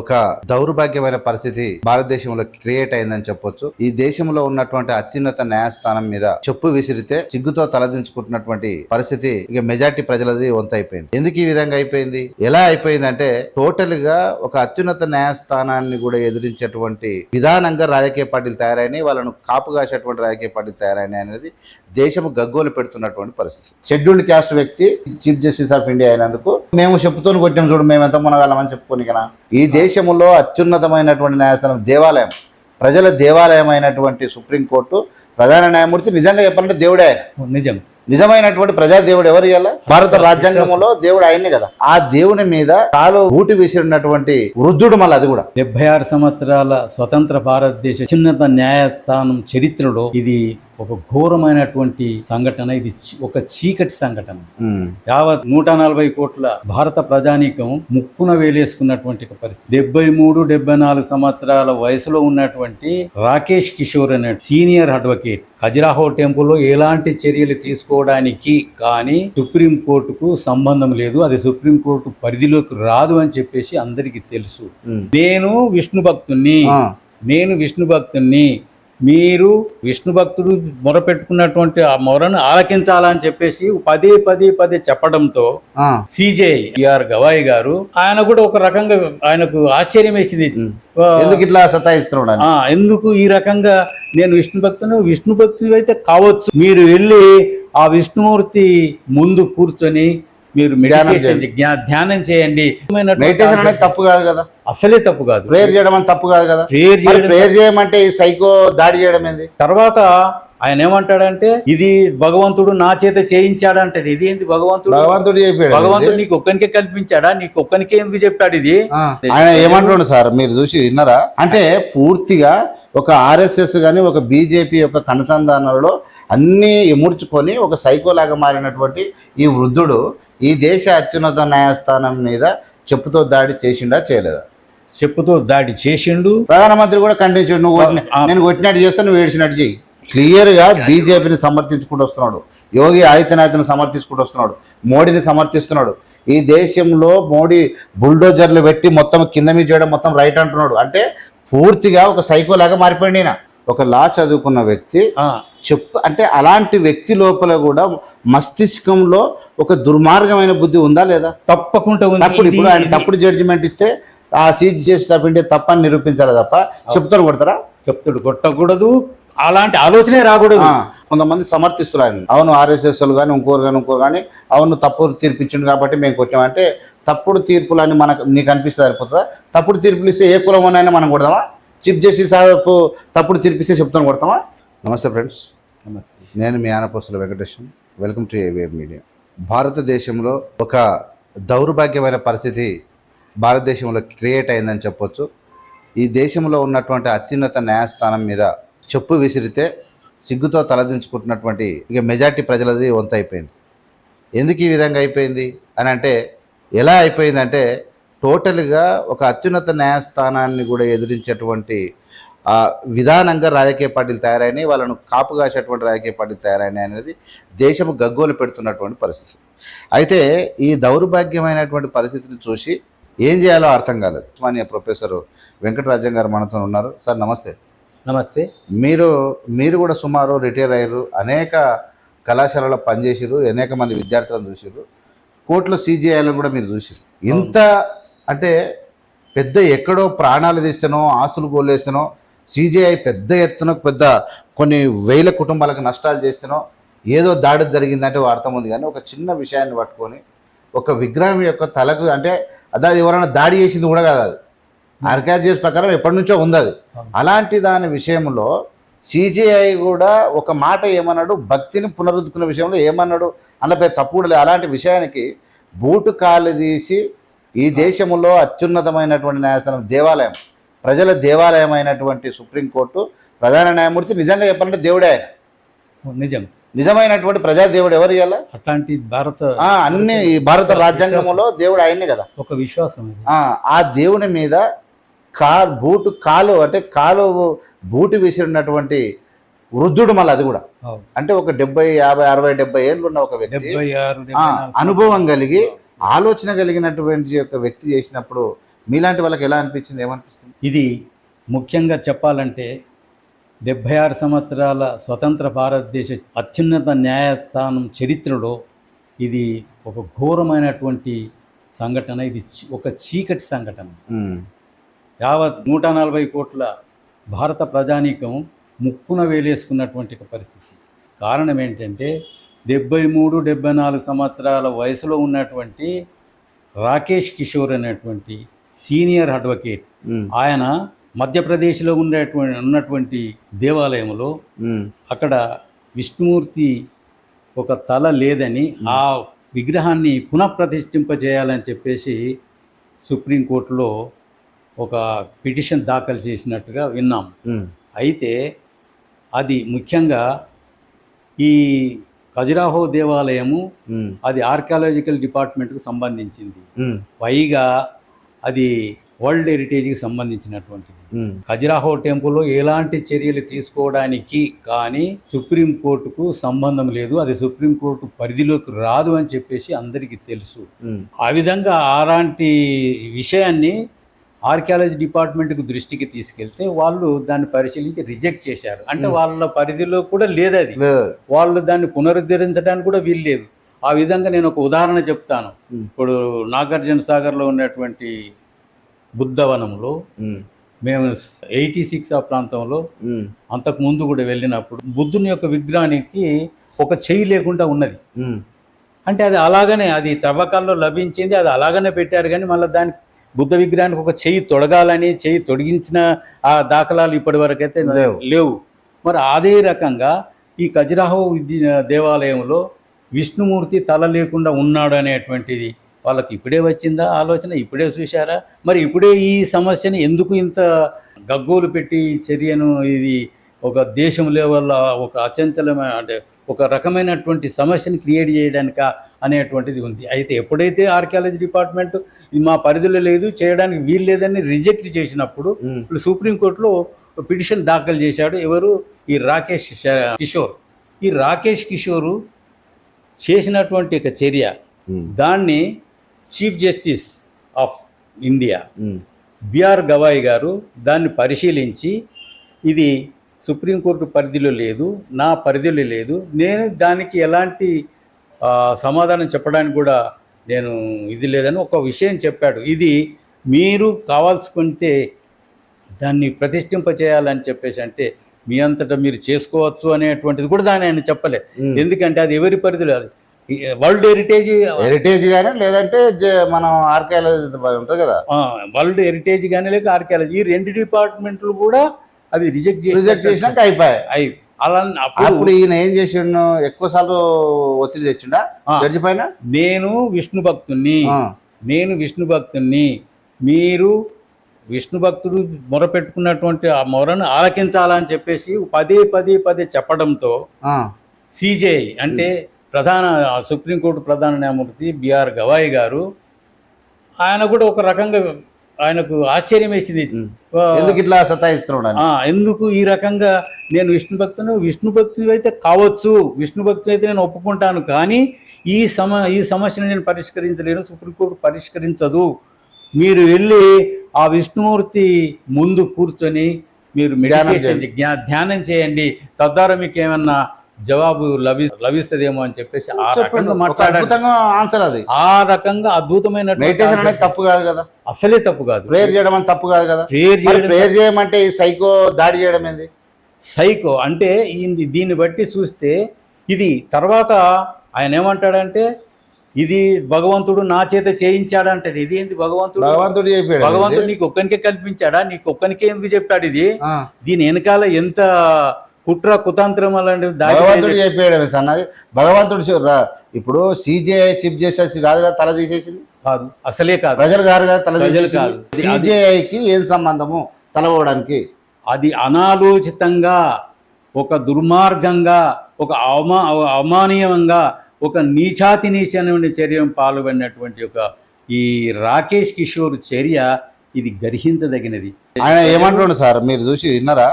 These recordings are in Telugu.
ఒక దౌర్భాగ్యమైన పరిస్థితి భారతదేశంలో క్రియేట్ అయిందని చెప్పొచ్చు. ఈ దేశంలో ఉన్నటువంటి అత్యున్నత న్యాయస్థానం మీద చెప్పు విసిరితే సిగ్గుతో తలదించుకుంటున్నటువంటి పరిస్థితి ఇక మెజార్టీ ప్రజలది వంతైపోయింది. ఎందుకు ఈ విధంగా అయిపోయింది? ఎలా అయిపోయిందంటే టోటల్ గా ఒక అత్యున్నత న్యాయస్థానాన్ని కూడా ఎదిరించేటువంటి విధానంగా రాజకీయ పార్టీలు తయారైనాయి. వాళ్ళను కాపు కాసేటువంటి రాజకీయ పార్టీలు తయారైనాయి అనేది దేశం గగ్గోలు పెడుతున్నటువంటి పరిస్థితి. షెడ్యూల్డ్ క్యాస్ట్ వ్యక్తి చీఫ్ జస్టిస్ ఆఫ్ ఇండియా అయినందుకు మేము చెప్పుతోని కొట్టాం చూడు, మేము ఎంత మునగాలమని చెప్పుకొని కదా. ఈ దేశంలో అత్యున్నతమైనటువంటి న్యాయస్థానం దేవాలయం, ప్రజల దేవాలయం అయినటువంటి సుప్రీంకోర్టు ప్రధాన న్యాయమూర్తి నిజంగా చెప్పాలంటే దేవుడే ఆయన. నిజమైనటువంటి ప్రజాదేవుడు ఎవరు ఇవ్వాల? భారత రాజ్యాంగంలో దేవుడు ఆయనే కదా. ఆ దేవుని మీద కాలు ఊటి విసిరినటువంటి వృద్ధుడు, మళ్ళీ అది కూడా 76 సంవత్సరాల స్వతంత్ర భారతదేశ అత్యున్నత న్యాయస్థానం చరిత్రలో ఇది ఒక ఘోరమైనటువంటి సంఘటన. ఇది ఒక చీకటి సంఘటన. యావత్ 140 కోట్ల భారత ప్రజానీకం ముక్కున వేలేసుకున్నటువంటి పరిస్థితి. 73-74 సంవత్సరాల వయసులో ఉన్నటువంటి రాకేష్ కిషోర్ అనే సీనియర్ అడ్వకేట్ ఖజురాహో టెంపుల్లో ఎలాంటి చర్యలు తీసుకోవడానికి కానీ సుప్రీంకోర్టుకు సంబంధం లేదు, అది సుప్రీంకోర్టు పరిధిలోకి రాదు అని చెప్పేసి అందరికీ తెలుసు. నేను విష్ణు భక్తుణ్ణి, మీరు విష్ణు భక్తుడు మొరపెట్టుకున్నటువంటి ఆ మొరను ఆలకించాలని చెప్పేసి పదే చెప్పడంతో సిజేఐ బిఆర్ గవాయి గారు ఆయన కూడా ఒక రకంగా ఆయనకు ఆశ్చర్యం వేసింది. ఎందుకు ఇట్లా సతాయిస్తున్నాడు, ఎందుకు ఈ రకంగా నేను విష్ణు భక్తుడు అయితే కావచ్చు, మీరు వెళ్ళి ఆ విష్ణుమూర్తి ముందు కూర్చొని మీరు ధ్యానం చేయండి. తప్పు కాదు కదా, అసలే తప్పు కాదు. ప్రేయర్ చేయడం అని తప్పు కాదు కదా. ప్రేయర్ చేయమంటే ఈ సైకో దాడి చేయడం ఏంది? తర్వాత ఆయన ఏమంటాడంటే ఇది భగవంతుడు నా చేత చేయించాడంటే, ఇది ఏంది? భగవంతుడు నీకు ఒక్కనికే కల్పించాడా? నీకు ఒక్కనికే ఎందుకు చెప్పాడు? ఇది ఆయన ఏమంటున్నాడు సార్, మీరు చూసి విన్నారా? అంటే పూర్తిగా ఒక ఆర్ఎస్ఎస్ గాని ఒక బీజేపీ యొక్క కనుసంధానంలో అన్నీ ఎముడ్చుకొని ఒక సైకోలాగా మారినటువంటి ఈ వృద్ధుడు ఈ దేశ అత్యున్నత న్యాయస్థానం మీద చెప్పుతో దాడి చేసిండా చేయలేదా? చెప్పుతో దాడి చేసిండు. ప్రధానమంత్రి కూడా ఖండించాడు. నేను కొట్టినట్టు చేస్తా, నువ్వు ఏడ్చినట్టు చెయ్యి. క్లియర్ గా బీజేపీని సమర్థించుకుంటూ వస్తున్నాడు, యోగి ఆదిత్యనాథ్ని సమర్థించుకుంటూ వస్తున్నాడు, మోడీని సమర్థిస్తున్నాడు. ఈ దేశంలో మోడీ బుల్డోజర్లు పెట్టి మొత్తం కింద మీద చేయడం మొత్తం రైట్ అంటున్నాడు. అంటే పూర్తిగా ఒక సైకోలాగా మారిపోయింది. ఈయన ఒక లా చదువుకున్న వ్యక్తి అంటే అలాంటి వ్యక్తి లోపల కూడా మస్తిష్కంలో ఒక దుర్మార్గమైన బుద్ధి ఉందా లేదా? తప్పకుండా ఉంది. ఇప్పుడు ఆయన తప్పుడు జడ్జిమెంట్ ఇస్తే ఆ సీజ్ చేసి తప్పింటే తప్పని నిరూపించాలి తప్ప చెప్తాడు కొడతారా? చెప్తాడు కొట్టకూడదు, అలాంటి ఆలోచనే రాకూడదు. కొంతమంది సమర్థిస్తున్నారు, అవును ఆర్ఎస్ఎస్ కానీ ఇంకోరు కానీ అవును తప్పు తీర్పిచ్చిండు కాబట్టి మేము కొట్టామంటే తప్పుడు తీర్పులని నీకు అనిపిస్తుంది సరిపోతుందా? తప్పుడు తీర్పులు ఇస్తే ఏ కులమనైనా మనం కొడదామా? చీఫ్ జస్టిస్ సాహెబ్ తప్పుడు తీర్పిస్తే చెప్తాను కొడతామా? నమస్తే ఫ్రెండ్స్, నమస్తే. నేను మీ Anaposthula Venkatesham. Welcome to AVM media. భారతదేశంలో ఒక దౌర్భాగ్యమైన పరిస్థితి భారతదేశంలో క్రియేట్ అయిందని చెప్పొచ్చు. ఈ దేశంలో ఉన్నటువంటి అత్యున్నత న్యాయస్థానం మీద చెప్పు విసిరితే సిగ్గుతో తలదించుకుంటున్నటువంటి ఇక మెజార్టీ ప్రజలది వంతైపోయింది. ఎందుకు ఈ విధంగా అయిపోయింది అని అంటే, ఎలా అయిపోయిందంటే టోటల్గా ఒక అత్యున్నత న్యాయస్థానాన్ని కూడా ఎదిరించేటువంటి విధానంగా రాజకీయ పార్టీలు తయారైనాయి. వాళ్ళను కాపు కాసేటువంటి రాజకీయ పార్టీలు తయారైనాయి అనేది దేశం గగ్గోలు పెడుతున్నటువంటి పరిస్థితి. అయితే ఈ దౌర్భాగ్యమైనటువంటి పరిస్థితిని చూసి ఏం చేయాలో అర్థం కాలేదు. ఉస్మానియా ప్రొఫెసర్ వెంకటరాజన్ గారు మనతో ఉన్నారు. సార్ నమస్తే. నమస్తే. మీరు కూడా సుమారు రిటైర్ అయ్యారు, అనేక కళాశాలలో పనిచేసారు, అనేక మంది విద్యార్థులను చూసారు, కోర్టులో సీజీఐలను కూడా మీరు చూసారు. ఇంత అంటే పెద్ద ఎక్కడో ప్రాణాలు తీస్తేనో ఆస్తులు గోలేస్తేనో సీజీఐ పెద్ద ఎత్తున కొన్ని వేల కుటుంబాలకు నష్టాలు చేస్తేనో ఏదో దాడి జరిగిందంటే అర్థం ఉంది. కానీ ఒక చిన్న విషయాన్ని పట్టుకొని ఒక విగ్రహం యొక్క తలకు అంటే అది ఎవరైనా దాడి చేసింది కూడా కాదు, అది ఆర్కియాలజీ ప్రకారం ఎప్పటి నుంచో ఉంది అది. అలాంటి దాని విషయంలో సీజీఐ కూడా ఒక మాట ఏమన్నాడు, భక్తిని పునరుద్ధుకున్న విషయంలో ఏమన్నాడు అన్నపై తప్పు కూడా లేదు. అలాంటి విషయానికి బూటు కాలు తీసి ఈ దేశంలో అత్యున్నతమైనటువంటి న్యాయస్థానం దేవాలయం, ప్రజల దేవాలయం అయినటువంటి సుప్రీంకోర్టు ప్రధాన న్యాయమూర్తి నిజంగా చెప్పాలంటే దేవుడే ఆయన. నిజమైనటువంటి ప్రజాదేవుడు ఎవరు ఇవ్వాల? అట్లాంటి అన్ని భారత రాజ్యాంగంలో దేవుడు ఆయనే కదా. ఒక విశ్వాసం. ఆ దేవుని మీద బూటు విసిరినటువంటి వృద్ధుడు, మళ్ళీ అది కూడా అంటే ఒక 70, 50, 60, 70 ఏళ్ళు ఉన్న ఒక వ్యక్తి, అనుభవం కలిగి ఆలోచన కలిగినటువంటి ఒక వ్యక్తి చేసినప్పుడు మీలాంటి వాళ్ళకి ఎలా అనిపించింది, ఏమనిపిస్తుంది? ఇది ముఖ్యంగా చెప్పాలంటే 76 సంవత్సరాల స్వతంత్ర భారతదేశ అత్యున్నత న్యాయస్థానం చరిత్రలో ఇది ఒక ఘోరమైనటువంటి సంఘటన. ఇది ఒక చీకటి సంఘటన. యావత్ 140 కోట్ల భారత ప్రజానీకం ముక్కున వేలేసుకున్నటువంటి ఒక పరిస్థితి. కారణం ఏంటంటే 73-74 సంవత్సరాల వయసులో ఉన్నటువంటి రాకేష్ కిషోర్ అనేటువంటి సీనియర్ అడ్వకేట్, ఆయన మధ్యప్రదేశ్లో ఉన్నటువంటి దేవాలయంలో అక్కడ విష్ణుమూర్తి ఒక తల లేదని ఆ విగ్రహాన్ని పునఃప్రతిష్ఠింపజేయాలని చెప్పేసి సుప్రీంకోర్టులో ఒక పిటిషన్ దాఖలు చేసినట్టుగా విన్నాం. అయితే అది ముఖ్యంగా ఈ ఖజురాహో దేవాలయము అది ఆర్కియాలజికల్ డిపార్ట్మెంట్కు సంబంధించింది. పైగా అది వరల్డ్ హెరిటేజ్కి సంబంధించినటువంటిది. ఖజురాహో టెంపుల్లో ఎలాంటి చర్యలు తీసుకోవడానికి కానీ సుప్రీంకోర్టుకు సంబంధం లేదు, అది సుప్రీంకోర్టు పరిధిలోకి రాదు అని చెప్పేసి అందరికీ తెలుసు. ఆ విధంగా అలాంటి విషయాన్ని ఆర్కియాలజీ డిపార్ట్మెంట్కు దృష్టికి తీసుకెళ్తే వాళ్ళు దాన్ని పరిశీలించి రిజెక్ట్ చేశారు. అంటే వాళ్ళ పరిధిలో కూడా లేదు, అది వాళ్ళు దాన్ని పునరుద్ధరించడానికి కూడా వీల్లేదు. ఆ విధంగా నేను ఒక ఉదాహరణ చెప్తాను. ఇప్పుడు నాగార్జున సాగర్లో ఉన్నటువంటి బుద్ధవనంలో మేము 86 ఆ ప్రాంతంలో అంతకు ముందు కూడా వెళ్ళినప్పుడు బుద్ధుని యొక్క విగ్రహానికి ఒక చెయ్యి లేకుండా ఉన్నది. అంటే అది అలాగనే, అది తవ్వకాల్లో లభించింది, అది అలాగనే పెట్టారు. కానీ మళ్ళీ దానికి బుద్ధ విగ్రహానికి ఒక చెయ్యి తొడగాలని, చెయ్యి తొడిగించిన ఆ దాఖలాలు ఇప్పటి వరకు అయితే లేవు. మరి అదే రకంగా ఈ ఖజురాహో దేవాలయంలో విష్ణుమూర్తి తల లేకుండా ఉన్నాడు అనేటువంటిది వాళ్ళకి ఇప్పుడే వచ్చిందా ఆలోచన? ఇప్పుడే చూశారా? మరి ఇప్పుడే ఈ సమస్యని ఎందుకు ఇంత గగ్గోలు పెట్టి ఈ చర్యను ఇది ఒక దేశం లెవెల్లో ఒక అచంచలమైన, అంటే ఒక రకమైనటువంటి సమస్యని క్రియేట్ చేయడానిక అనేటువంటిది ఉంది. అయితే ఎప్పుడైతే ఆర్కియాలజీ డిపార్ట్మెంట్ ఇది మా పరిధిలో లేదు, చేయడానికి వీలు లేదని రిజెక్ట్ చేసినప్పుడు ఇప్పుడు సుప్రీంకోర్టులో పిటిషన్ దాఖలు చేశాడు. ఎవరు? ఈ రాకేష్ కిషోర్. ఈ రాకేష్ కిషోరు చేసినటువంటి ఒక చర్య, దాన్ని chief justice of India B R Gavai garu దాన్ని పరిశీలించి ఇది సుప్రీంకోర్టు పరిధిలో లేదు, నా పరిధిలో లేదు, నేను దానికి ఎలాంటి సమాధానం చెప్పడానికి కూడా నేను ఇది లేదని ఒక విషయం చెప్పాడు. ఇది మీరు కావాల్సుకుంటే దాన్ని ప్రతిష్ఠింప చేయాలని చెప్పేసి అంటే మీ అంతటా మీరు చేసుకోవచ్చు అనేటువంటిది కూడా దాన్ని ఆయన చెప్పలే. ఎందుకంటే అది ఎవరి పరిధిలో, అది వరల్డ్ హెరిటేజ్ కానీ లేదంటే మనం ఆర్కియాలజీ ఉంటుంది కదా, వరల్డ్ హెరిటేజ్ కానీ లేక ఆర్కియాలజీ, ఈ రెండు డిపార్ట్మెంట్లు కూడా అది రిజెక్ట్ చేసినాక అయిపోయాయి. అలా అప్పుడు ఈయన ఏం చేసిండు? ఎక్కువ సార్లు ఒత్తిడి తెచ్చిండా జడ్జి పైన? నేను విష్ణు భక్తుణ్ణి, మీరు విష్ణు భక్తుడు మొరపెట్టుకున్నటువంటి ఆ మొరను ఆలకించాలని చెప్పేసి పదే చెప్పడంతో సిజేఐ అంటే సుప్రీంకోర్టు ప్రధాన న్యాయమూర్తి బిఆర్ గవాయ్ గారు, ఆయన కూడా ఒక రకంగా ఆయనకు ఆశ్చర్యం వేసింది. ఎందుకు ఇట్లా సతాయిస్తున్నాడు, ఎందుకు ఈ రకంగా నేను విష్ణు భక్తుని అయితే కావచ్చు, విష్ణు భక్తుని అయితే నేను ఒప్పుకుంటాను, కానీ ఈ సమస్యను నేను పరిష్కరించలేను, సుప్రీంకోర్టు పరిష్కరించదు. మీరు వెళ్ళి ఆ విష్ణుమూర్తి ముందు కూర్చొని మీరు మెడిటేషన్ ధ్యానం చేయండి, తద్వారా మీకు ఏమన్నా జవాబు లభిస్తుందేమో అని చెప్పేసి ఆ రకంగా మాట్లాడారు. ఆ రకంగా అద్భుతమైన తప్పు కాదు కదా, అసలే తప్పు కాదు. ప్రేయర్ చేయడం అని తప్పు కాదు కదా. ప్రేయర్ చేయమంటే ఈ సైకో దాడి చేయడం ఏంది? సైకో అంటే దీన్ని బట్టి చూస్తే ఇది తర్వాత ఆయన ఏమంటాడంటే ఇది భగవంతుడు నా చేత చేయించాడంటే, ఇది ఏంది? భగవంతుడు నీకు ఒక్కనికే కల్పించాడా? నీకు ఒక్కనికే ఎందుకు చెప్పాడు? ఇది దీని వెనకాల ఎంత కుట్ర కుతంత్రం అలాంటి భగవంతుడు చెప్పాడు సన్నది. భగవంతుడు ఇప్పుడు సిజేఐ చీఫ్ జస్టిస్ కాదు కదా తల తీసేసింది? కాదు, అసలే కాదు. ప్రజలు గారు కదా తల తీసేసింది. సిజేఐకి ఏం సంబంధము తలవడానికి? అది అనాలోచితంగా, ఒక దుర్మార్గంగా, ఒక అమానీయంగా, ఒక నీచమైన చర్య పాల్గొన్నటువంటి ఒక ఈ రాకేష్ కిషోర్ చర్య ఇది గర్హించదగినది. ఆయన ఏమంటున్నాడు సార్, మీరు చూసి విన్నారా?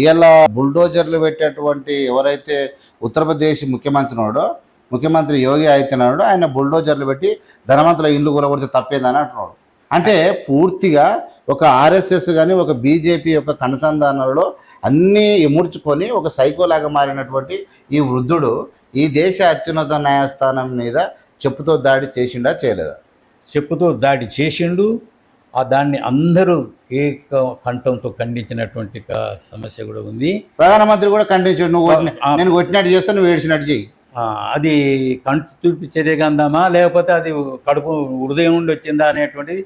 ఇవాళ బుల్డోజర్లు పెట్టేటువంటి ఎవరైతే ఉత్తరప్రదేశ్ ముఖ్యమంత్రి యోగి ఆదిత్యనాథ్, ఆయన బుల్డోజర్లు పెట్టి ధనవంతుల ఇల్లు కూలగొడితే తప్పేదని అంటున్నాడు. అంటే పూర్తిగా ఒక ఆర్ఎస్ఎస్ కానీ ఒక బీజేపీ యొక్క కనుసంధానంలో అన్నీ ఇముడ్చుకొని ఒక సైకోలాగా మారినటువంటి ఈ వృద్ధుడు ఈ దేశ అత్యున్నత న్యాయస్థానం మీద చెప్పుతో దాడి చేసిండా చేయలేదా? చెప్పుతో దాడి చేసిండు. దాన్ని అందరూ ఏక కంఠంతో ఖండించినటువంటి సమస్య కూడా ఉంది. ప్రధానమంత్రి కూడా ఖండించాడు, నువ్వు నేను కొట్టినట్టు చేస్తా, నువ్వు ఏడ్చినట్టు చెయ్యి. అది కంటి తుడిపి చర్యగా అందామా లేకపోతే అది కడుపు హృదయం నుండి వచ్చిందా అనేటువంటిది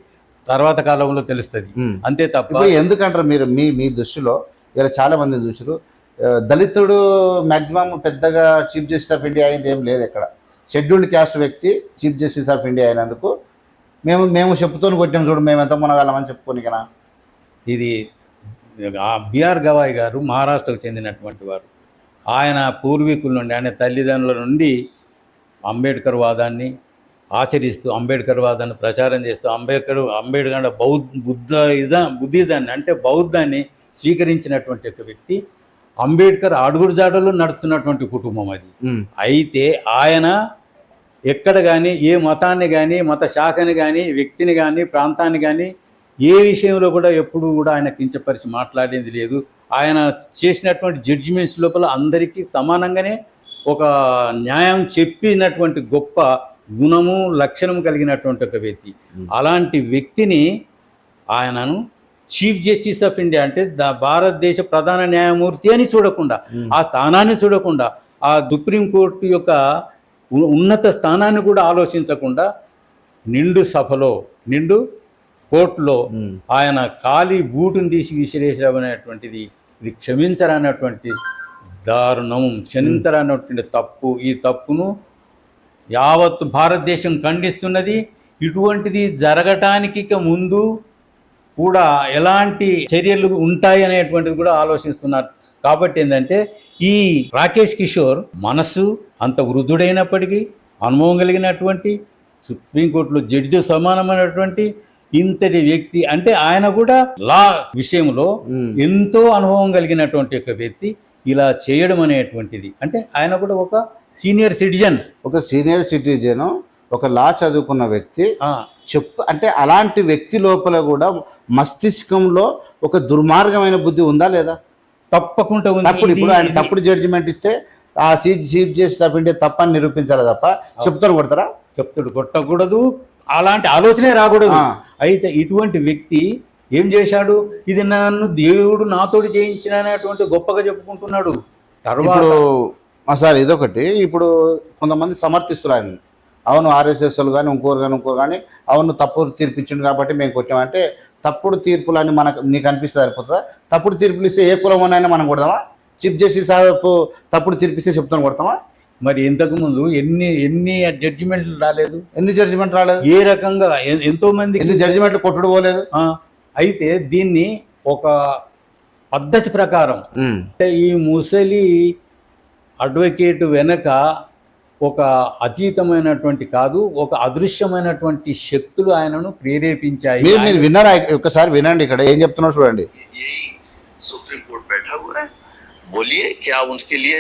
తర్వాత కాలంలో తెలుస్తుంది. అంతే తప్ప ఎందుకంటారు మీరు మీ దృష్టిలో ఇలా చాలా మంది చూసారు, దళితుడు మ్యాక్సిమం పెద్దగా చీఫ్ జస్టిస్ ఆఫ్ ఇండియా అయింది ఏం లేదు. ఇక్కడ షెడ్యూల్డ్ క్యాస్ట్ వ్యక్తి చీఫ్ జస్టిస్ ఆఫ్ ఇండియా అయినందుకు మేము చెప్పుతూ కొట్టాం చూడు, మేము ఎంత మునగాలమని చెప్పుకొని కదా. ఇది బిఆర్ గవాయ్ గారు మహారాష్ట్రకు చెందినటువంటి వారు. ఆయన పూర్వీకుల నుండి, ఆయన తల్లిదండ్రుల నుండి అంబేద్కర్ వాదాన్ని ఆచరిస్తూ, అంబేద్కర్ వాదాన్ని ప్రచారం చేస్తూ, అంబేద్కర్ బుద్ధిజాన్ని అంటే బౌద్ధాన్ని స్వీకరించినటువంటి ఒక వ్యక్తి. అంబేద్కర్ అడుగుజాడలు నడుస్తున్నటువంటి కుటుంబం అది. అయితే ఆయన ఎక్కడ కానీ ఏ మతాన్ని కానీ, మత శాఖని కానీ, వ్యక్తిని కానీ, ప్రాంతాన్ని కానీ ఏ విషయంలో కూడా ఎప్పుడు కూడా ఆయన కించపరిచి మాట్లాడేది లేదు. ఆయన చేసినటువంటి జడ్జిమెంట్స్ లోపల అందరికీ సమానంగానే ఒక న్యాయం చెప్పినటువంటి గొప్ప గుణము లక్షణము కలిగినటువంటి ఒక వ్యక్తి. అలాంటి వ్యక్తిని ఆయనను చీఫ్ జస్టిస్ ఆఫ్ ఇండియా అంటే భారతదేశ ప్రధాన న్యాయమూర్తి అని చూడకుండా, ఆ స్థానాన్ని చూడకుండా, ఆ సుప్రీంకోర్టు యొక్క ఉన్నత స్థానాన్ని కూడా ఆలోచించకుండా నిండు సభలో, నిండు కోర్టులో ఆయన ఖాళీ బూటును తీసి విసిరేసడం అనేటువంటిది ఇది క్షమించరానటువంటి దారుణం, క్షమించరానటువంటి తప్పు. ఈ తప్పును యావత్తు భారతదేశం ఖండిస్తున్నది. ఇటువంటిది జరగటానికి ముందు కూడా ఎలాంటి చర్యలు ఉంటాయి అనేటువంటిది కూడా ఆలోచిస్తున్నారు. కాబట్టి ఏంటంటే ఈ రాకేష్ కిషోర్ మనసు అంత వృద్ధుడైనప్పటికీ అనుభవం కలిగినటువంటి, సుప్రీంకోర్టులో జడ్జి సమానమైనటువంటి ఇంతటి వ్యక్తి, అంటే ఆయన కూడా లా విషయంలో ఎంతో అనుభవం కలిగినటువంటి ఒక వ్యక్తి ఇలా చేయడం అనేటువంటిది, అంటే ఆయన కూడా ఒక సీనియర్ సిటిజన్, ఒక లా చదువుకున్న వ్యక్తి అంటే అలాంటి వ్యక్తి లోపల కూడా మస్తిష్కంలో ఒక దుర్మార్గమైన బుద్ధి ఉందా లేదా? తప్పకుండా ఉంది. ఇప్పుడు ఆయన తప్పుడు జడ్జిమెంట్ ఇస్తే ఆ చీఫ్ జస్టిస్ ఆఫ్ ఇండియా తప్పని నిరూపించాలి తప్ప చెప్తాడు కొడతారా? చెప్తాడు కొట్టకూడదు, అలాంటి ఆలోచనే రాకూడదు. అయితే ఇటువంటి వ్యక్తి ఏం చేశాడు? ఇది నన్ను దేవుడు నాతోటి చేయించిన అనేటువంటి గొప్పగా చెప్పుకుంటున్నాడు. తర్వాత సార్ ఇదొకటి, ఇప్పుడు కొంతమంది సమర్థిస్తున్నారు ఆయన, అవును ఆర్ఎస్ఎస్లు కానీ ఇంకోరు కానీ అవును తప్పుడు తీర్పు ఇచ్చిండు కాబట్టి మేము కొట్టామంటే, తప్పుడు తీర్పులని నీకు అనిపిస్తుంది సరిపోతుందా? తప్పుడు తీర్పులు ఇస్తే ఏ కులం అయినా మనం కొడదామా? చీఫ్ జస్టిస్ తప్పుడు తీర్పు ఇస్తే చెప్తాను కొడతామా? మరి ఇంతకుముందు ఎన్ని జడ్జిమెంట్లు రాలేదు? ఎన్ని జడ్జిమెంట్ రాలేదు? ఏ రకంగా ఎంతో మంది ఎన్ని జడ్జిమెంట్లు కొట్టుడు పోలేదు? అయితే దీన్ని ఒక పద్ధతి ప్రకారం, అంటే ఈ ముసలి అడ్వకేట్ వెనక ఒక అతీతమైనటువంటి కాదు, ఒక అదృశ్యమైనటువంటి శక్తులు ఆయనను ప్రేరేపించాయి. మీరు విన్నారా? ఒకసారి వినండి, ఇక్కడ ఏం చెప్తున్నా చూడండి. सुप्रीम कोर्ट बैठा हुआ है, बोलिए क्या उनके लिए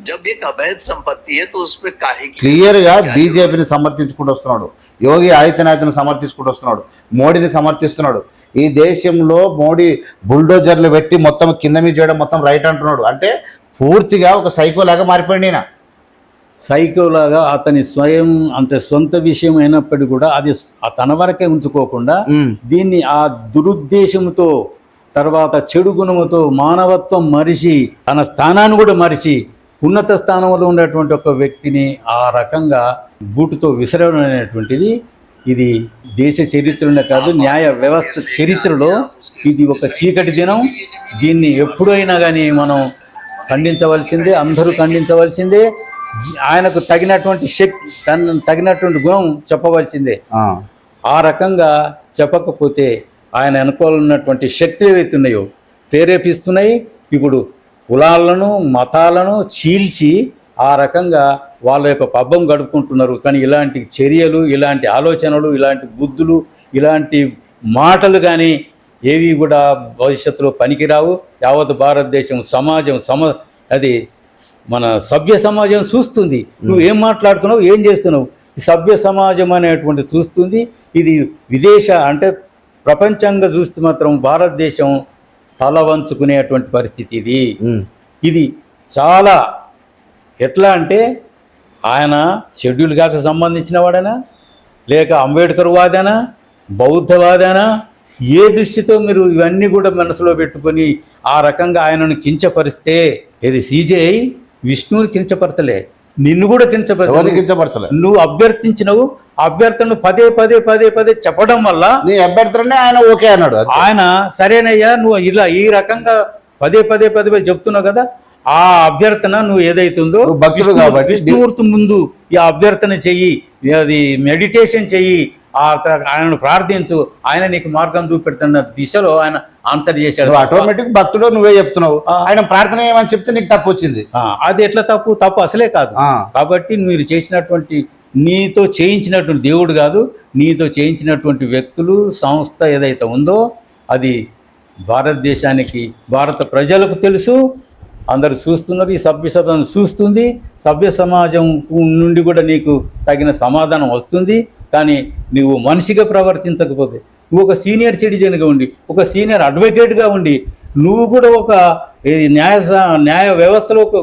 जब एक अवैध संपत्ति है तो उसपे काहे క్లియర్ గా బీజేపీని సమర్థించుకుంటూ వస్తున్నాడు, యోగి ఆదిత్యనాథ్ని సమర్థించుకుంటూ వస్తున్నాడు, మోడీని సమర్థిస్తున్నాడు. ఈ దేశంలో మోడీ బుల్డోజర్లు పెట్టి మొత్తం కింద మీద చేయడం మొత్తం రైట్ అంటున్నాడు. అంటే పూర్తిగా ఒక సైకోలాగా మారిపోయింది ఈయన. సైకోలాగా అతని స్వయం అంటే సొంత విషయం అయినప్పటికీ కూడా అది తన వరకే ఉంచుకోకుండా దీన్ని ఆ దురుద్దేశంతో, తర్వాత చెడు గుణముతో, మానవత్వం మరిచి, తన స్థానాన్ని కూడా మరిచి ఉన్నత స్థానంలో ఉన్నటువంటి ఒక వ్యక్తిని ఆ రకంగా బూటుతో విసరడం అనేటువంటిది ఇది దేశ చరిత్రనే కాదు, న్యాయ వ్యవస్థ చరిత్రలో ఇది ఒక చీకటి దినం. దీన్ని ఎప్పుడైనా కానీ మనం ఖండించవలసిందే, అందరూ ఖండించవలసిందే. ఆయనకు తగినటువంటి తగినటువంటి గుణం చెప్పవలసిందే. ఆ రకంగా చెప్పకపోతే ఆయన అనుకోవాలన్నటువంటి శక్తులు ఏవైతే ఉన్నాయో ప్రేరేపిస్తున్నాయి. ఇప్పుడు కులాలను, మతాలను చీల్చి ఆ రకంగా వాళ్ళ యొక్క పబ్బం గడుపుకుంటున్నారు. కానీ ఇలాంటి చర్యలు, ఇలాంటి ఆలోచనలు, ఇలాంటి బుద్ధులు, ఇలాంటి మాటలు కానీ ఏవి కూడా భవిష్యత్తులో పనికిరావు. యావత్ భారతదేశం సమాజం అది మన సభ్య సమాజం చూస్తుంది, నువ్వు ఏం మాట్లాడుతున్నావు, ఏం చేస్తున్నావు. ఈ సభ్య సమాజం అనేటువంటి చూస్తుంది. ఇది విదేశ అంటే ప్రపంచంగా చూస్తే మాత్రం భారతదేశం తల వంచుకునేటువంటి పరిస్థితి ఇది. ఇది చాలా ఎట్లా అంటే ఆయన షెడ్యూల్ కాస్ట్కి సంబంధించిన వాడనా, లేక అంబేద్కర్ వాదనా, బౌద్ధవాదనా, ఏ దృష్టితో మీరు ఇవన్నీ కూడా మనసులో పెట్టుకొని ఆ రకంగా ఆయనను కించపరిస్తే, ఇది సిజేఐ విష్ణువుని కించపరచలే, నిన్ను కూడా కించపరచలే. నువ్వు అభ్యర్థించినవు, అభ్యర్థనను పదే పదే పదే పదే చెప్పడం వల్ల నీ అభ్యర్థులనే ఆయన ఓకే అన్నాడు. ఆయన సరేనయ్యా నువ్వు ఇలా ఈ రకంగా పదే పదే పదే పదే చెప్తున్నావు కదా, ఆ అభ్యర్థన నువ్వు ఏదైతుందో విష్ణుమూర్తి ముందు ఈ అభ్యర్థన చెయ్యి, అది మెడిటేషన్ చెయ్యి, ఆయనను ప్రార్థించు, ఆయన నీకు మార్గం చూపెడుతున్న దిశలో ఆయన ఆన్సర్ చేశాడు. ఆటోమేటిక్ భక్తుడు నువ్వే చెప్తున్నావు, ఆయన ప్రార్థన ఏమని చెప్తే నీకు తప్పు వచ్చింది. అది ఎట్లా తప్పు అసలే కాదు. కాబట్టి మీరు చేసినటువంటి, నీతో చేయించినటువంటి దేవుడు కాదు, నీతో చేయించినటువంటి వ్యక్తులు, సంస్థ ఏదైతే ఉందో అది భారతదేశానికి, భారత ప్రజలకు తెలుసు, అందరు చూస్తున్నారు, ఈ సభ్య సమాజం చూస్తుంది, సభ్య సమాజం నుండి కూడా నీకు తగిన సమాధానం వస్తుంది. కానీ నువ్వు మనిషిగా ప్రవర్తించకపోతే, నువ్వు ఒక సీనియర్ సిటిజన్గా ఉండి, ఒక సీనియర్ అడ్వకేట్గా ఉండి, నువ్వు కూడా ఒక న్యాయ వ్యవస్థలో ఒక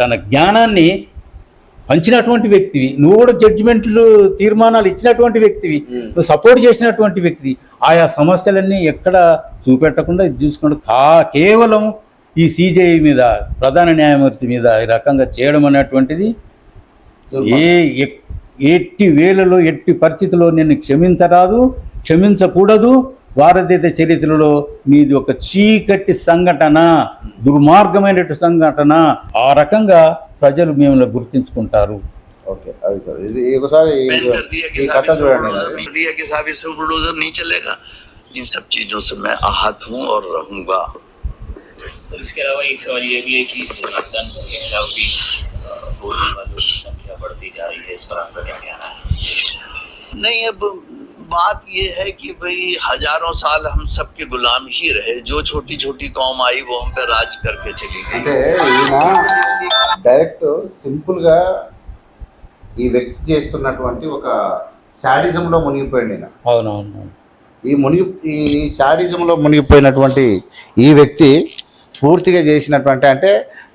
తన జ్ఞానాన్ని పంచినటువంటి వ్యక్తివి, నువ్వు కూడా జడ్జిమెంట్లు తీర్మానాలు ఇచ్చినటువంటి వ్యక్తివి, నువ్వు సపోర్ట్ చేసినటువంటి వ్యక్తివి, ఆయా సమస్యలన్నీ ఎక్కడ చూపెట్టకుండా ఇది చూసుకుంటూ కేవలం ఈ సిజేఐ మీద, ప్రధాన న్యాయమూర్తి మీద ఈ రకంగా చేయడం అనేటువంటిది ఎట్టి వేలలో ఎట్టి పరిస్థితుల్లో నిన్ను క్షమించరాదు, క్షమించకూడదు. భారతదేశ చరిత్రలో మీది ఒక చీకటి సంఘటన, దుర్మార్గమైనటువంటి సంఘటన. ఆ రకంగా ప్రజలు మిమ్మల్ని గుర్తించుకుంటారు. ఓకే, అది సార్. ఇది ఒకసారి ఈ కథ చూడండి. नहीं चलेगा, इन सब चीजों से मैं आहत हूँ और रहूंगा. तो इसके अलावा एक सवाल ये भी है कि सनातन के खिलाफ भी बोलने वालों की संख्या बढ़ती जा रही है, इस पर आपका क्या कहना है? नहीं, अब बात ये है कि भाई हजारों साल हम सबके गुलाम ही रहे, जो छोटी छोटी कौम आई वो हम पे राज करके चली गई. అంటే ఈయన డైరెక్ట్ సింపుల్ గా ఈ వ్యక్తి చేస్తున్నటువంటి ఒక శాడిజంలో మునిగిపోయింది ఈయన. అవునవును. ఈ శాడిజంలో మునిగిపోయినటువంటి ఈ వ్యక్తి పూర్తిగా చేసినటువంటి, అంటే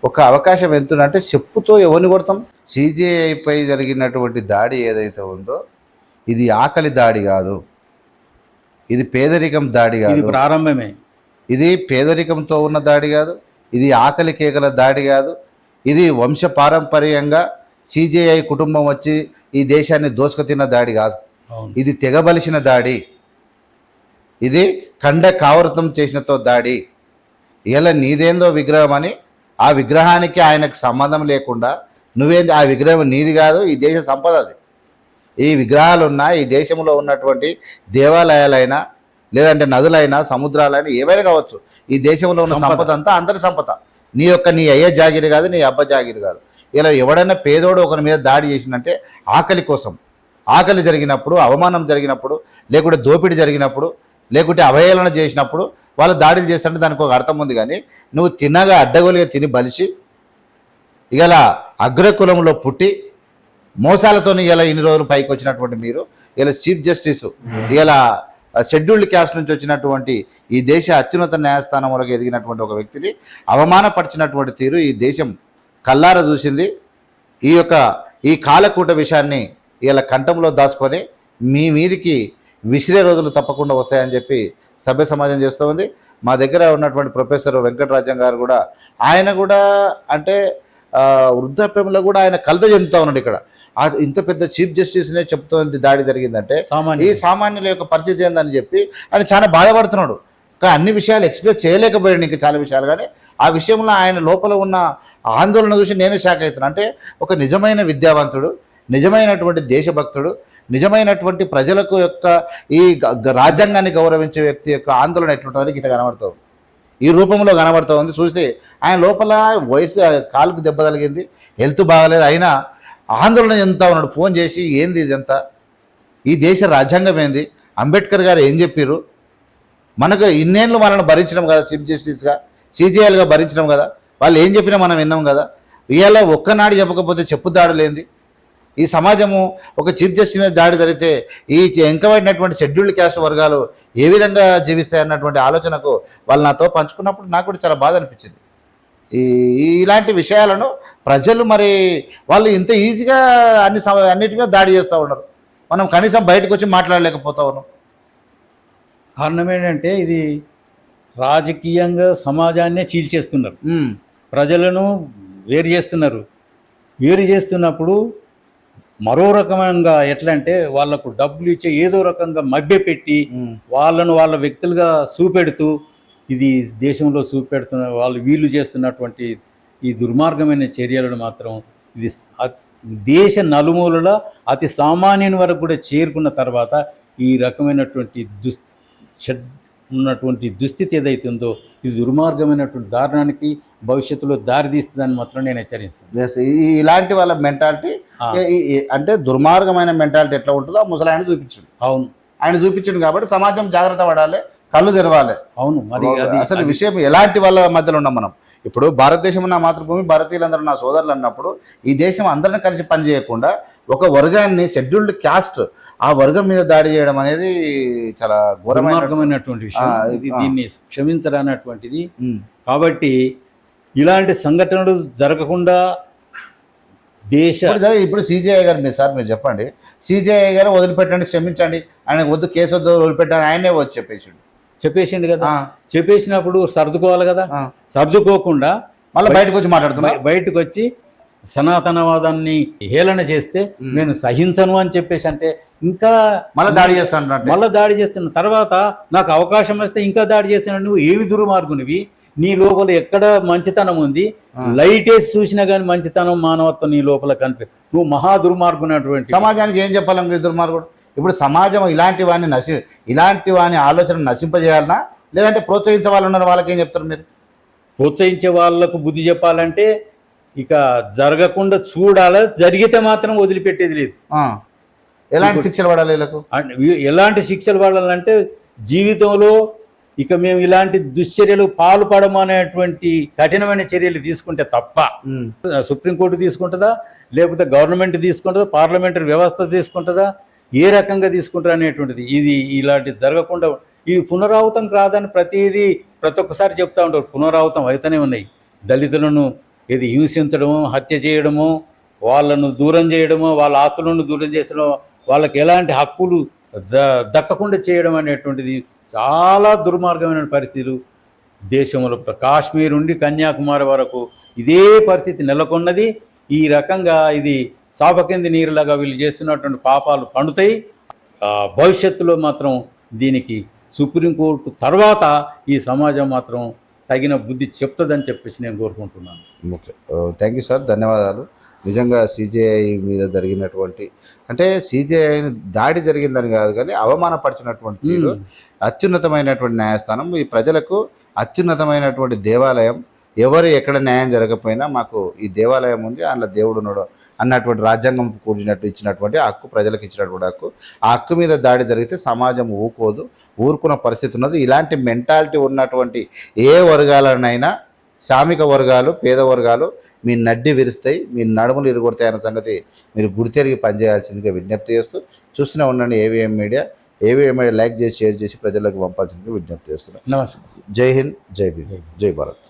ఒక అవకాశం ఎంతుందంటే చెప్పుతో ఎవరిని కొడతాం. సిజేఐపై జరిగినటువంటి దాడి ఏదైతే ఉందో ఇది ఆకలి దాడి కాదు, ఇది పేదరికం దాడి కాదు, ప్రారంభమే. ఇది పేదరికంతో ఉన్న దాడి కాదు, ఇది ఆకలి కేకల దాడి కాదు, ఇది వంశ పారంపర్యంగా సిజేఐ కుటుంబం వచ్చి ఈ దేశాన్ని దోసుకుతిన్న దాడి కాదు, ఇది తెగబలిసిన దాడి, ఇది ఖండ కావృతం చేసినతో దాడి. ఇలా నీదేందో విగ్రహం అని ఆ విగ్రహానికి ఆయనకు సంబంధం లేకుండా నువ్వేంది, ఆ విగ్రహం నీది కాదు, ఈ దేశ సంపద అది. ఈ విగ్రహాలున్నా ఈ దేశంలో ఉన్నటువంటి దేవాలయాలైనా లేదంటే నదులైనా సముద్రాలైనా ఏవైనా కావచ్చు, ఈ దేశంలో ఉన్న సంపద అంతా అందరి సంపద. నీ అయ్య జాగిరి కాదు, నీ అబ్బ జాగిరి కాదు. ఇలా ఎవడైనా పేదోడు ఒకరి మీద దాడి చేసిందంటే ఆకలి కోసం, ఆకలి జరిగినప్పుడు, అవమానం జరిగినప్పుడు, లేకుంటే దోపిడీ జరిగినప్పుడు, లేకుంటే అవహేళన చేసినప్పుడు వాళ్ళు దాడులు చేస్తుంటే దానికి ఒక అర్థం ఉంది. కానీ నువ్వు తిన్నగా అడ్డగోలుగా తిని బలిసి ఇలా అగ్రకులంలో పుట్టి మోసాలతో ఇలా ఇన్ని రోజులు పైకి వచ్చినటువంటి మీరు ఇలా చీఫ్ జస్టిస్, ఇలా షెడ్యూల్డ్ క్యాస్ట్ నుంచి వచ్చినటువంటి ఈ దేశ అత్యున్నత న్యాయస్థానం వరకు ఎదిగినటువంటి ఒక వ్యక్తిని అవమానపరిచినటువంటి తీరు ఈ దేశం కల్లారా చూసింది. ఈ కాలకూట విషయాన్ని ఇలా కంఠంలో దాచుకొని మీ మీదికి విసిరే రోజులు తప్పకుండా వస్తాయని చెప్పి సభ్య సమాజం చేస్తూ ఉంది. మా దగ్గర ఉన్నటువంటి ప్రొఫెసర్ వెంకటరాజం గారు కూడా, ఆయన కూడా అంటే వృద్ధాప్యంలో కూడా ఆయన కలత చెందుతూ ఉన్నాడు. ఇక్కడ ఇంత పెద్ద చీఫ్ జస్టిస్నే చెప్తోంది దాడి జరిగిందంటే ఈ సామాన్యుల యొక్క పరిస్థితి ఏందని చెప్పి ఆయన చాలా బాధపడుతున్నాడు. కానీ అన్ని విషయాలు ఎక్స్ప్రెస్ చేయలేకపోయాడు, ఇంకా చాలా విషయాలు. కానీ ఆ విషయంలో ఆయన లోపల ఉన్న ఆందోళన చూసి నేను షాక్ అవుతున్నాను. అంటే ఒక నిజమైన విద్యావంతుడు, నిజమైనటువంటి దేశభక్తుడు, నిజమైనటువంటి ప్రజలకు యొక్క ఈ రాజ్యాంగాన్ని గౌరవించే వ్యక్తి యొక్క ఆందోళన ఎట్లుంటుందని ఇట్లా కనబడుతుంది, ఈ రూపంలో కనబడుతూ ఉంది. చూస్తే ఆయన లోపల వయసు, కాలుకు దెబ్బ తగిలింది, హెల్త్ బాగలేదు, అయినా ఆందోళన చెందుతూ ఉన్నాడు. ఫోన్ చేసి ఏంది ఇదంతా, ఈ దేశ రాజ్యాంగం ఏంది, అంబేద్కర్ గారు ఏం చెప్పారు, మనకు ఇన్నేళ్ళు మనల్ని భరించడం కదా, చీఫ్ జస్టిస్గా సిజేఐలుగా భరించడం కదా, వాళ్ళు ఏం చెప్పినా మనం విన్నాం కదా, ఇవాళ ఒక్కనాడు చెప్పకపోతే చెప్పుదాడులేంది, ఈ సమాజము ఒక చీఫ్ జస్టిస్ మీద దాడి జరిగితే ఈ వెనుకబడినటువంటి షెడ్యూల్డ్ క్యాస్ట్ వర్గాలు ఏ విధంగా జీవిస్తాయి అన్నటువంటి ఆలోచనకు వాళ్ళు నాతో పంచుకున్నప్పుడు నాకు కూడా చాలా బాధ అనిపించింది. ఇలాంటి విషయాలను ప్రజలు మరి వాళ్ళు ఇంత ఈజీగా అన్నిటి మీద దాడి చేస్తూ ఉన్నారు. మనం కనీసం బయటకు వచ్చి మాట్లాడలేకపోతా ఉన్నాం. కారణం ఏంటంటే ఇది రాజకీయంగా సమాజాన్నే చీల్చేస్తున్నారు, ప్రజలను వేరు చేస్తున్నారు. వేరు చేస్తున్నప్పుడు మరో రకమంగా ఎట్లా అంటే వాళ్లకు డబ్బులు ఇచ్చే ఏదో రకంగా మభ్యపెట్టి వాళ్ళను వాళ్ళ వ్యక్తులుగా చూపెడుతూ ఇది దేశంలో చూపెడుతున్న వీళ్ళు చేస్తున్నటువంటి ఈ దుర్మార్గమైన చర్యలను మాత్రం ఇది దేశ నలుమూలల అతి సామాన్యుని వరకు కూడా చేరుకున్న తర్వాత ఈ రకమైనటువంటి ఉన్నటువంటి దుస్థితి ఏదైతుందో ఇది దుర్మార్గమైనటువంటి దారుణానికి భవిష్యత్తులో దారితీస్తుందని మాత్రం నేను హెచ్చరిస్తాను. ఇలాంటి వాళ్ళ మెంటాలిటీ అంటే దుర్మార్గమైన మెంటాలిటీ ఎట్లా ఉంటుందో ముసలి ఆయన చూపించాడు. అవును, ఆయన చూపించాడు కాబట్టి సమాజం జాగ్రత్త పడాలి, కళ్ళు తెరవాలి. అవును, మరి అసలు విషయం ఎలాంటి వాళ్ళ మధ్యలో ఉన్నాం మనం. ఇప్పుడు భారతదేశం నా మాతృభూమి, భారతీయులందరూ నా సోదరులు అన్నప్పుడు ఈ దేశం అందరిని కలిసి పనిచేయకుండా ఒక వర్గాన్ని షెడ్యూల్డ్ క్యాస్ట్ ఆ వర్గం మీద దాడి చేయడం అనేది చాలా ఘోరమైనటువంటి విషయం. దీన్ని క్షమించరానటువంటిది. కాబట్టి ఇలాంటి సంఘటనలు జరగకుండా ఇప్పుడు సిజేఐ గారు మీరు చెప్పండి, సిజేఐ గారు వదిలిపెట్టండి, క్షమించండి, ఆయన వద్దు, కేసు వద్దు, వదిలిపెట్టాను, ఆయనే వచ్చి చెప్పేసిండు కదా. చెప్పేసినప్పుడు సర్దుకోవాలి కదా. సర్దుకోకుండా మళ్ళీ బయటకు వచ్చి మాట్లాడుతున్నా, బయటకు వచ్చి సనాతనవాదాన్ని హేళన చేస్తే నేను సహించను అని చెప్పేసి అంటే ఇంకా మళ్ళీ దాడి చేస్తున్న తర్వాత నాకు అవకాశం వస్తే ఇంకా దాడి చేస్తున్నావు. నువ్వు ఏమి దుర్మార్గునివి, నీ లోపల ఎక్కడ మంచితనం ఉంది, లైట్ వేసి చూసినా కానీ మంచితనం మానవత్వం నీ లోపల కనిపి, నువ్వు మహా దుర్మార్గునటువంటి. సమాజానికి ఏం చెప్పాలి దుర్మార్గుడు? ఇప్పుడు సమాజం ఇలాంటి వాని ఆలోచన నశింపజేయాలనా, లేదంటే ప్రోత్సహించే వాళ్ళు ఉన్నారు, వాళ్ళకి ఏం చెప్తారు మీరు? ప్రోత్సహించే వాళ్ళకు బుద్ధి చెప్పాలంటే ఇక జరగకుండా చూడాలి, జరిగితే మాత్రం వదిలిపెట్టేది లేదు. ఎలాంటి శిక్షలు పడాలి వీళ్ళకు? ఎలాంటి శిక్షలు పడాలంటే జీవితంలో ఇక మేము ఇలాంటి దుశ్చర్యలు పాల్పడమనేటువంటి కఠినమైన చర్యలు తీసుకుంటే తప్ప సుప్రీంకోర్టు తీసుకుంటుందా, లేకపోతే గవర్నమెంట్ తీసుకుంటుందా, పార్లమెంటరీ వ్యవస్థ తీసుకుంటుందా, ఏ రకంగా తీసుకుంటారు అనేటువంటిది. ఇది ఇలాంటి జరగకుండా ఈ పునరావృతం కాదని ప్రతి ఒక్కసారి చెప్తూ ఉంటారు. పునరావృతం అవుతూనే ఉన్నాయి. దళితులను ఇది హింసించడము, హత్య చేయడము, వాళ్ళను దూరం చేయడము, వాళ్ళ ఆస్తులను దూరం చేసడం, వాళ్ళకి ఎలాంటి హక్కులు దక్కకుండా చేయడం అనేటువంటిది చాలా దుర్మార్గమైన పరిస్థితులు దేశంలో కాశ్మీర్ నుండి కన్యాకుమారి వరకు ఇదే పరిస్థితి నెలకొన్నది. ఈ రకంగా ఇది చాపకింది నీరులాగా వీళ్ళు చేస్తున్నటువంటి పాపాలు పండుతాయి. భవిష్యత్తులో మాత్రం దీనికి సుప్రీంకోర్టు తర్వాత ఈ సమాజం మాత్రం తగిన బుద్ధి చెప్తుందని చెప్పేసి నేను కోరుకుంటున్నాను. ఓకే, థ్యాంక్ యూ సార్, ధన్యవాదాలు. నిజంగా సిజేఐ మీద జరిగినటువంటి అంటే సిజేఐని దాడి జరిగిందని కాదు కానీ అవమానపరిచినటువంటి తీరు అత్యున్నతమైనటువంటి న్యాయస్థానం. ఈ ప్రజలకు అత్యున్నతమైనటువంటి దేవాలయం. ఎవరు ఎక్కడ న్యాయం జరగకపోయినా మాకు ఈ దేవాలయం ఉంది, అందులో దేవుడు ఉన్నాడు అన్నటువంటి రాజ్యాంగం కూర్చున్నట్టు ఇచ్చినటువంటి హక్కు, ప్రజలకు ఇచ్చినటువంటి హక్కు. ఆ హక్కు మీద దాడి జరిగితే సమాజం ఊరుకున్న పరిస్థితి ఉన్నది. ఇలాంటి మెంటాలిటీ ఉన్నటువంటి ఏ వర్గాలనైనా, శ్రామిక వర్గాలు, పేద వర్గాలు మీ నడ్డి విరుస్తాయి, మీ నడుములు ఇరుగొడతాయి అన్న సంగతి మీరు గుర్తెరిగి పనిచేయాల్సిందిగా విజ్ఞప్తి చేస్తూ చూస్తూనే ఉండండి ఏవిఎం మీడియా. లైక్ చేసి, షేర్ చేసి ప్రజలకు పంపాల్సిందిగా విజ్ఞప్తి చేస్తున్నాను. నమస్కారం. జై హింద్, జై భీమ్, జై భారత్.